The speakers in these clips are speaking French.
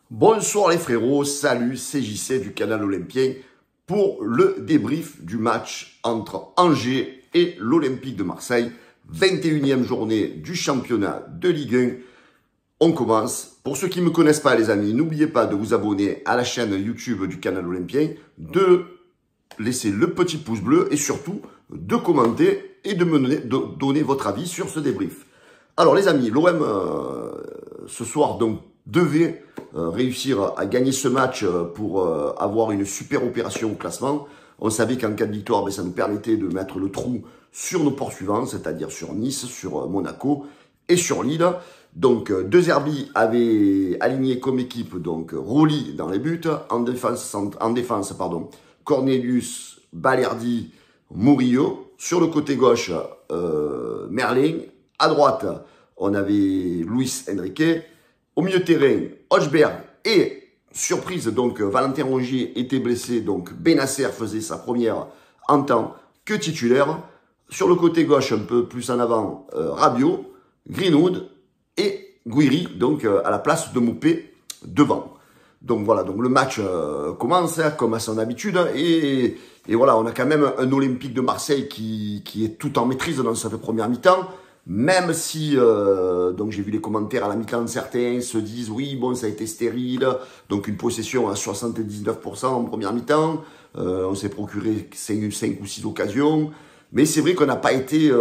Bonsoir les frérots, salut, c'est JC du canal Olympien pour le débrief du match entre Angers et l'Olympique de Marseille. 21e journée du championnat de Ligue 1. On commence. Pour ceux qui ne me connaissent pas les amis, n'oubliez pas de vous abonner à la chaîne YouTube du canal Olympien, de laisser le petit pouce bleu et surtout de commenter et de donner votre avis sur ce débrief. Alors les amis, l'OM ce soir donc devait réussir à gagner ce match pour avoir une super opération au classement. On savait qu'en cas de victoire, ça nous permettait de mettre le trou sur nos poursuivants, c'est-à-dire sur Nice, sur Monaco et sur Lille. Donc De Zerbi avait aligné comme équipe donc Roli dans les buts, en défense Cornelius, Balerdi, Murillo. Sur le côté gauche, Merlin. À droite, on avait Luis Enrique. Au milieu de terrain, Hochberg et, surprise, donc Valentin Rongier était blessé, donc Benasser faisait sa première en tant que titulaire. Sur le côté gauche, un peu plus en avant, Rabiot, Greenwood et Guiri, donc à la place de Moupé devant. Donc voilà, donc le match commence comme à son habitude et voilà, on a quand même un Olympique de Marseille qui est tout en maîtrise dans cette première mi-temps. Même si, donc j'ai vu les commentaires à la mi-temps, certains se disent, oui, bon, ça a été stérile, donc une possession à 79% en première mi-temps, on s'est procuré 5 ou 6 occasions, mais c'est vrai qu'on n'a pas été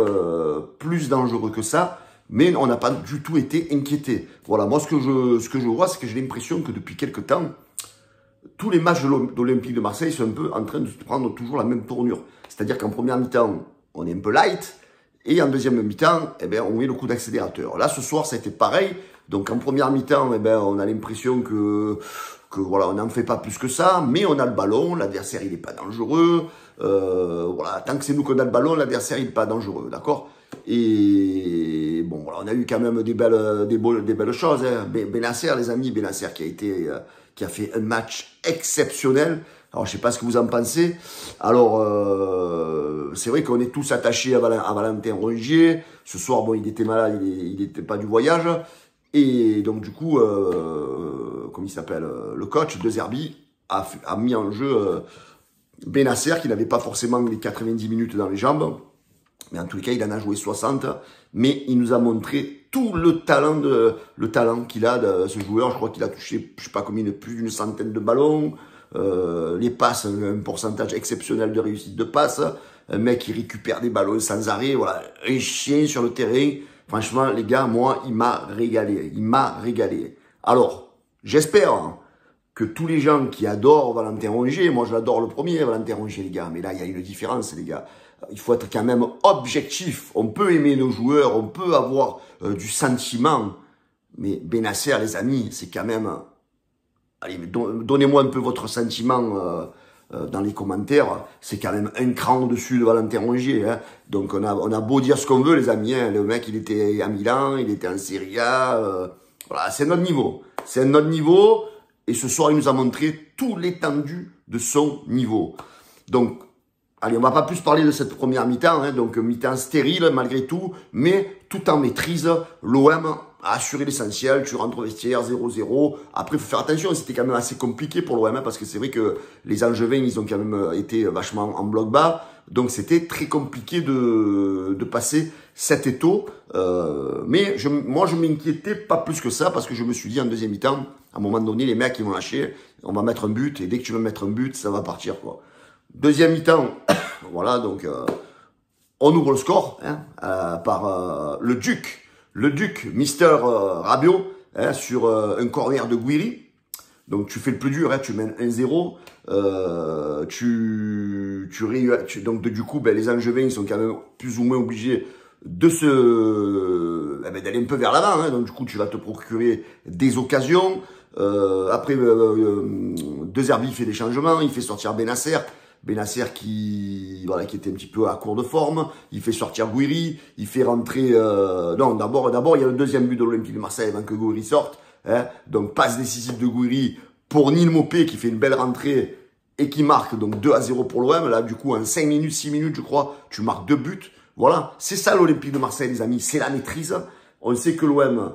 plus dangereux que ça, mais on n'a pas du tout été inquiété. Voilà, moi ce que je vois, c'est que j'ai l'impression que depuis quelques temps, tous les matchs de l'Olympique de Marseille sont un peu en train de prendre toujours la même tournure. C'est-à-dire qu'en première mi-temps, on est un peu light, et en deuxième mi-temps, on met le coup d'accélérateur. Là, ce soir, ça a été pareil. Donc, en première mi-temps, on a l'impression que voilà, on n'en fait pas plus que ça, mais on a le ballon, l'adversaire, il n'est pas dangereux. Voilà, tant que c'est nous qu'on a le ballon, l'adversaire, il n'est pas dangereux, d'accord? Et bon, voilà, on a eu quand même des belles choses. Hein. Benasser, les amis, Benasser qui a fait un match exceptionnel. Alors, je sais pas ce que vous en pensez. Alors, c'est vrai qu'on est tous attachés à Valentin Rongier. Ce soir, bon, il était malade, il n'était pas du voyage. Et donc, du coup, comme il s'appelle, le coach De Zerbi a mis en jeu Benasser, qui n'avait pas forcément les 90 minutes dans les jambes. Mais en tous les cas, il en a joué 60. Mais il nous a montré tout le talent qu'il a de ce joueur. Je crois qu'il a touché, je sais pas combien, plus d'une centaine de ballons. Les passes, un pourcentage exceptionnel de réussite de passe, un mec qui récupère des ballons sans arrêt, voilà, un chien sur le terrain. Franchement, les gars, moi, il m'a régalé. Alors, j'espère que tous les gens qui adorent Valentin Rongier, moi je l'adore le premier, Valentin Rongier, les gars, mais là, il y a une différence, les gars. Il faut être quand même objectif. On peut aimer nos joueurs, on peut avoir du sentiment, mais Benasser, les amis, c'est quand même... Allez, donnez-moi un peu votre sentiment dans les commentaires. C'est quand même un cran au-dessus de Valentin Rongier. Hein. Donc on a beau dire ce qu'on veut, les amis. Hein. Le mec, il était à Milan, il était en Serie A. Voilà, c'est notre niveau. C'est notre niveau. Et ce soir, il nous a montré tout l'étendue de son niveau. Donc, allez, on va pas plus parler de cette première mi-temps. Hein. Donc, mi-temps stérile malgré tout. Mais tout en maîtrise, l'OM a assuré l'essentiel, tu rentres au vestiaire 0-0. Après, il faut faire attention, c'était quand même assez compliqué pour l'OM, parce que c'est vrai que les Angevins, ils ont quand même été vachement en bloc bas. Donc, c'était très compliqué de passer cet étau. Mais moi, je m'inquiétais pas plus que ça, parce que je me suis dit en deuxième mi-temps, à un moment donné, les mecs, ils vont lâcher, on va mettre un but, et dès que tu veux mettre un but, ça va partir, quoi. Deuxième mi-temps, voilà, donc on ouvre le score hein, par le Duc, Mister Rabiot, hein, sur un corner de Guiri. Donc tu fais le plus dur, hein, tu mènes 1-0. Donc du coup, les Angevins, ils sont quand même plus ou moins obligés de d'aller un peu vers l'avant. Hein, donc du coup, tu vas te procurer des occasions. Après, De Zerbi fait des changements, il fait sortir Benasser. Benasser qui était un petit peu à court de forme, il fait sortir Guiri, il fait rentrer... non, d'abord, il y a le deuxième but de l'Olympique de Marseille avant que Guiri sorte. Hein, donc, passe décisive de Guiri pour Neil Maupay qui fait une belle rentrée et qui marque donc 2-0 pour l'OM. Là, du coup, en 5 minutes, 6 minutes, je crois, tu marques 2 buts. Voilà, c'est ça l'Olympique de Marseille, les amis, c'est la maîtrise. On sait que l'OM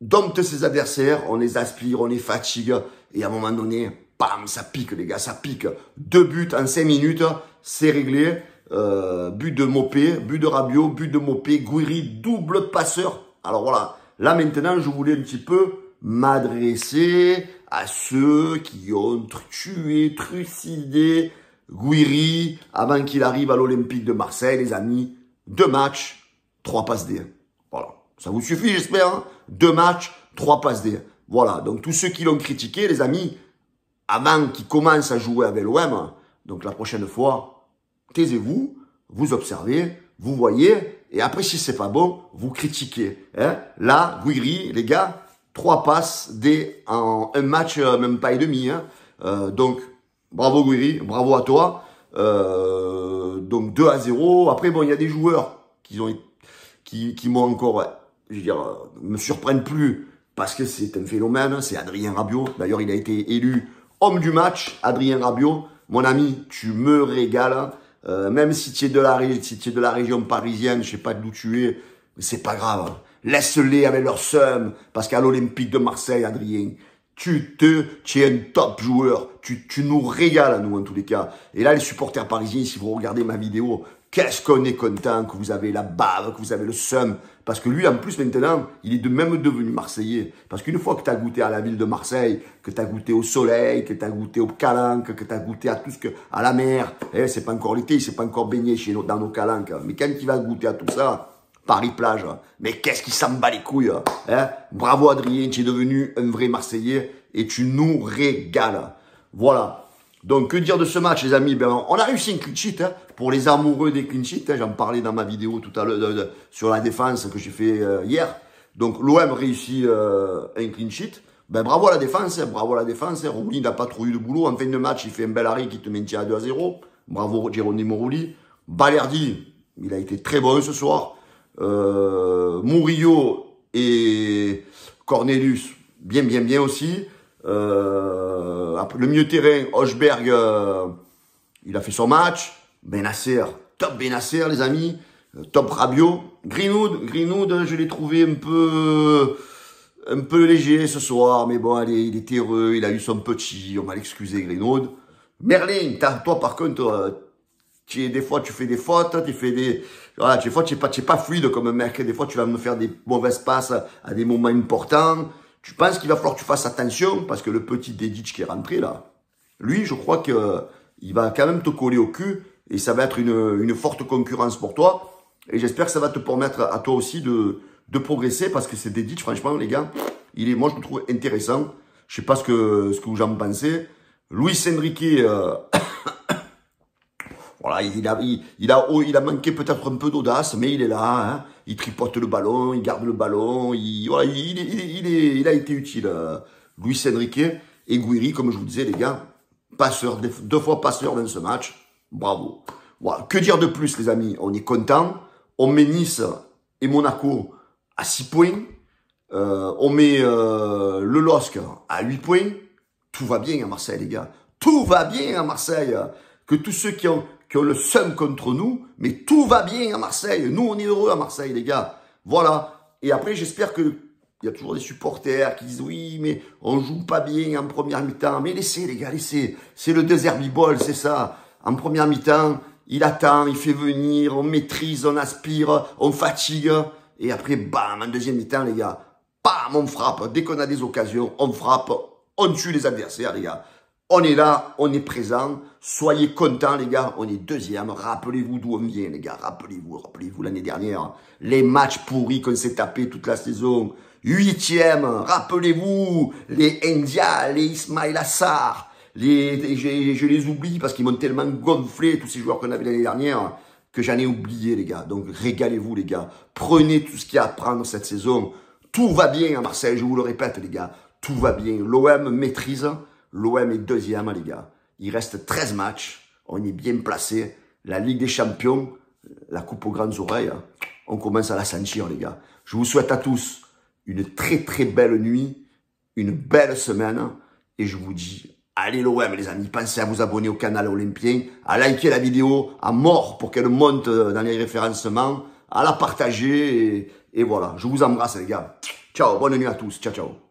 dompte ses adversaires, on les aspire, on les fatigue, et à un moment donné, bam, ça pique les gars, ça pique. 2 buts en 5 minutes, c'est réglé. But de Mopé, but de Rabiot, but de Mopé, Gouiri, double passeur. Alors voilà, là maintenant, je voulais un petit peu m'adresser à ceux qui ont tué, trucidé Gouiri avant qu'il arrive à l'Olympique de Marseille, les amis. 2 matchs, 3 passes D. Voilà, ça vous suffit j'espère, hein. 2 matchs, 3 passes D. Voilà, donc tous ceux qui l'ont critiqué, les amis, avant qu'ils commencent à jouer avec l'OM, donc la prochaine fois, taisez-vous, vous observez, vous voyez, et après si c'est pas bon, vous critiquez. Hein. Là, Gouiri, les gars, 3 passes D en un match, même pas et demi. Hein. Donc, bravo Gouiri, bravo à toi. Donc 2-0. Après, bon, il y a des joueurs qui m'ont encore, je veux dire, me surprennent plus parce que c'est un phénomène. C'est Adrien Rabiot. D'ailleurs, il a été élu homme du match. Adrien Rabiot, mon ami, tu me régales. Même si tu es de la région parisienne, je sais pas d'où tu es, mais c'est pas grave. Laisse-les avec leur seum, parce qu'à l'Olympique de Marseille, Adrien, tu es un top joueur. Tu nous régales, nous, en tous les cas. Et là, les supporters parisiens, si vous regardez ma vidéo, qu'est-ce qu'on est content que vous avez la bave, que vous avez le seum. Parce que lui, en plus, maintenant, il est même devenu Marseillais. Parce qu'une fois que tu as goûté à la ville de Marseille, que tu as goûté au soleil, que tu as goûté au calanques, que tu as goûté à tout ce que, à la mer, c'est pas encore l'été, il s'est pas encore baigné dans nos calanques. Mais quand il va goûter à tout ça, Paris-Plage, mais qu'est-ce qui s'en bat les couilles, hein? Bravo Adrien, tu es devenu un vrai Marseillais et tu nous régales. Voilà. Donc, que dire de ce match, les amis? Ben, on a réussi une clean sheet, hein, pour les amoureux des clean sheets. Hein, j'en parlais dans ma vidéo tout à l'heure sur la défense que j'ai fait hier. Donc, l'OM réussit un clean sheet. Ben, bravo à la défense, hein, bravo à la défense. Hein. Rouli n'a pas trop eu de boulot. En fin de match, il fait un bel arrêt qui te maintient à 2-0. Bravo Geronimo Rouli. Balerdi, il a été très bon ce soir. Murillo et Cornelius, bien aussi. Le milieu terrain, Hochberg, il a fait son match. Benasser, top Benasser, les amis. Top Rabiot. Greenwood, je l'ai trouvé un peu léger ce soir, mais bon, allez, il était heureux, il a eu son petit, on va l'excuser, Greenwood. Merlin, toi par contre, des fois tu fais des fautes, voilà, des fois tu n'es pas fluide comme un mec, des fois tu vas me faire des mauvaises passes à des moments importants. Tu penses qu'il va falloir que tu fasses attention, parce que le petit Dedic qui est rentré là, lui, je crois que il va quand même te coller au cul, et ça va être une forte concurrence pour toi. Et j'espère que ça va te permettre à toi aussi de progresser, parce que c'est Dedic, franchement, les gars, moi je le trouve intéressant. Je sais pas ce que vous en pensez. Luis Enrique, voilà, il a manqué peut-être un peu d'audace, mais il est là, hein. Il tripote le ballon, il garde le ballon, il a été utile. Luis Enrique et Gouiri, comme je vous disais, les gars, passeur, 2 fois passeur dans ce match. Bravo. Voilà. Que dire de plus, les amis? On est content. On met Nice et Monaco à 6 points. On met le LOSC à 8 points. Tout va bien à Marseille, les gars. Tout va bien à Marseille. Que tous ceux qui ont le seum contre nous, mais tout va bien à Marseille. Nous, on est heureux à Marseille, les gars. Voilà. Et après, j'espère que il y a toujours des supporters qui disent oui, mais on joue pas bien en première mi-temps. Mais laissez, les gars, laissez. C'est le Derby Ball, c'est ça. En première mi-temps, il attend, il fait venir, on maîtrise, on aspire, on fatigue. Et après, bam, en deuxième mi-temps, les gars, bam, on frappe. Dès qu'on a des occasions, on frappe, on tue les adversaires, les gars. On est là, on est présent. Soyez contents, les gars. On est deuxième. Rappelez-vous d'où on vient, les gars. Rappelez-vous l'année dernière. Les matchs pourris qu'on s'est tapés toute la saison. 8e. Rappelez-vous les India, les Ismail Assar. Je les oublie parce qu'ils m'ont tellement gonflé, tous ces joueurs qu'on avait l'année dernière, que j'en ai oublié, les gars. Donc, régalez-vous, les gars. Prenez tout ce qu'il y a à prendre cette saison. Tout va bien à Marseille, je vous le répète, les gars. Tout va bien. L'OM maîtrise. L'OM est deuxième, les gars. Il reste 13 matchs. On est bien placé. La Ligue des Champions, la coupe aux grandes oreilles, on commence à la sentir, les gars. Je vous souhaite à tous une très très belle nuit, une belle semaine. Et je vous dis, allez l'OM, les amis. Pensez à vous abonner au canal Olympien, à liker la vidéo à mort pour qu'elle monte dans les référencements, à la partager. Et voilà, je vous embrasse, les gars. Ciao, bonne nuit à tous. Ciao, ciao.